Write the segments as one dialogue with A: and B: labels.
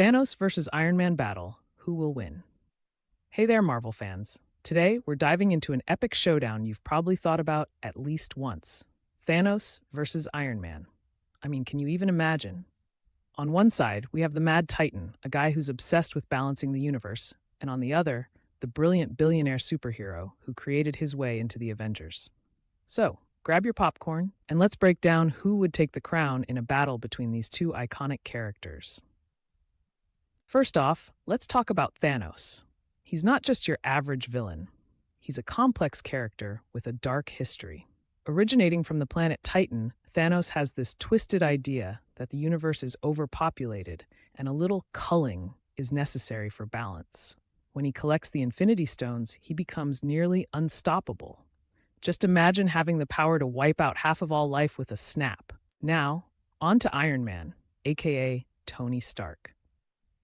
A: Thanos versus Iron Man battle. Who will win? Hey there, Marvel fans. Today, we're diving into an epic showdown you've probably thought about at least once. Thanos versus Iron Man. I mean, can you even imagine? On one side, we have the Mad Titan, a guy who's obsessed with balancing the universe, and on the other, the brilliant billionaire superhero who created his way into the Avengers. So, grab your popcorn, and let's break down who would take the crown in a battle between these two iconic characters. First off, let's talk about Thanos. He's not just your average villain. He's a complex character with a dark history. Originating from the planet Titan, Thanos has this twisted idea that the universe is overpopulated and a little culling is necessary for balance. When he collects the Infinity Stones, he becomes nearly unstoppable. Just imagine having the power to wipe out half of all life with a snap. Now, on to Iron Man, aka Tony Stark.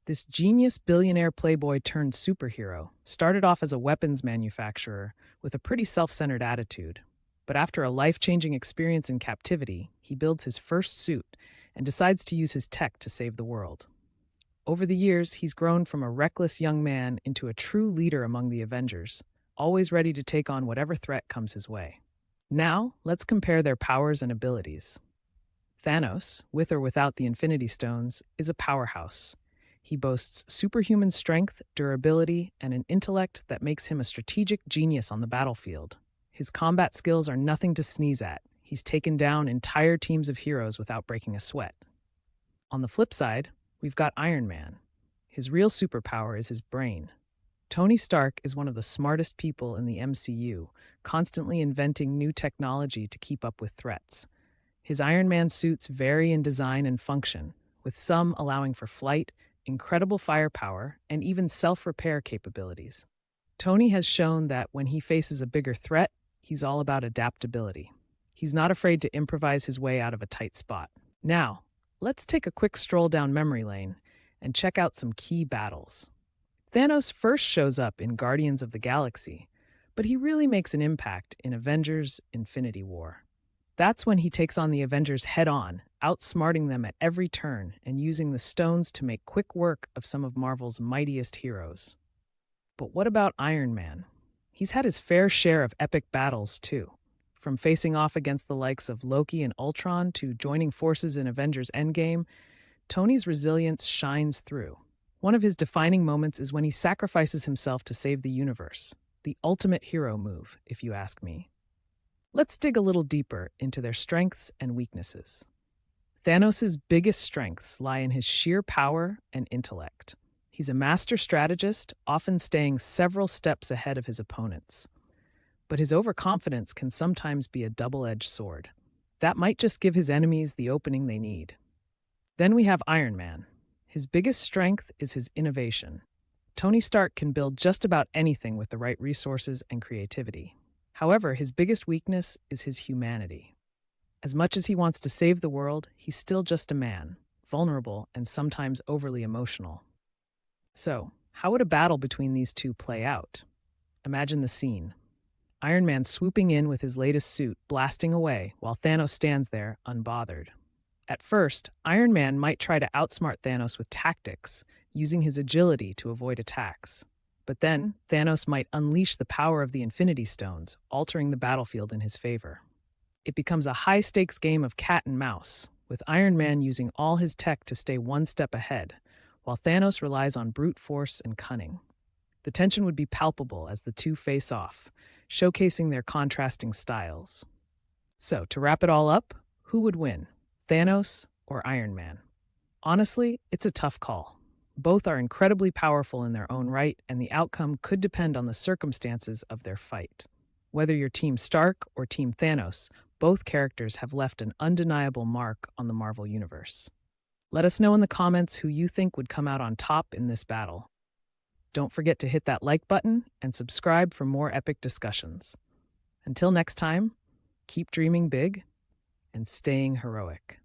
A: This genius billionaire playboy turned superhero started off as a weapons manufacturer with a pretty self-centered attitude. But after a life-changing experience in captivity, he builds his first suit and decides to use his tech to save the world. Over the years, he's grown from a reckless young man into a true leader among the Avengers, always ready to take on whatever threat comes his way. Now, let's compare their powers and abilities. Thanos, with or without the Infinity Stones, is a powerhouse. He boasts superhuman strength, durability, and an intellect that makes him a strategic genius on the battlefield. His combat skills are nothing to sneeze at. He's taken down entire teams of heroes without breaking a sweat. On the flip side, we've got Iron Man. His real superpower is his brain. Tony Stark is one of the smartest people in the MCU, constantly inventing new technology to keep up with threats. His Iron Man suits vary in design and function, with some allowing for flight, incredible firepower, and even self-repair capabilities. Tony has shown that when he faces a bigger threat, he's all about adaptability. He's not afraid to improvise his way out of a tight spot. Now, let's take a quick stroll down memory lane and check out some key battles. Thanos first shows up in Guardians of the Galaxy, but he really makes an impact in Avengers: Infinity War. That's when he takes on the Avengers head-on, outsmarting them at every turn and using the stones to make quick work of some of Marvel's mightiest heroes. But what about Iron Man? He's had his fair share of epic battles, too. From facing off against the likes of Loki and Ultron to joining forces in Avengers Endgame, Tony's resilience shines through. One of his defining moments is when he sacrifices himself to save the universe. The ultimate hero move, if you ask me. Let's dig a little deeper into their strengths and weaknesses. Thanos' biggest strengths lie in his sheer power and intellect. He's a master strategist, often staying several steps ahead of his opponents. But his overconfidence can sometimes be a double-edged sword. That might just give his enemies the opening they need. Then we have Iron Man. His biggest strength is his innovation. Tony Stark can build just about anything with the right resources and creativity. However, his biggest weakness is his humanity. As much as he wants to save the world, he's still just a man, vulnerable and sometimes overly emotional. So, how would a battle between these two play out? Imagine the scene. Iron Man swooping in with his latest suit, blasting away, while Thanos stands there, unbothered. At first, Iron Man might try to outsmart Thanos with tactics, using his agility to avoid attacks. But then, Thanos might unleash the power of the Infinity Stones, altering the battlefield in his favor. It becomes a high-stakes game of cat and mouse, with Iron Man using all his tech to stay one step ahead, while Thanos relies on brute force and cunning. The tension would be palpable as the two face off, showcasing their contrasting styles. So, to wrap it all up, who would win, Thanos or Iron Man? Honestly, it's a tough call. Both are incredibly powerful in their own right, and the outcome could depend on the circumstances of their fight. Whether you're Team Stark or Team Thanos, both characters have left an undeniable mark on the Marvel Universe. Let us know in the comments who you think would come out on top in this battle. Don't forget to hit that like button and subscribe for more epic discussions. Until next time, keep dreaming big and staying heroic.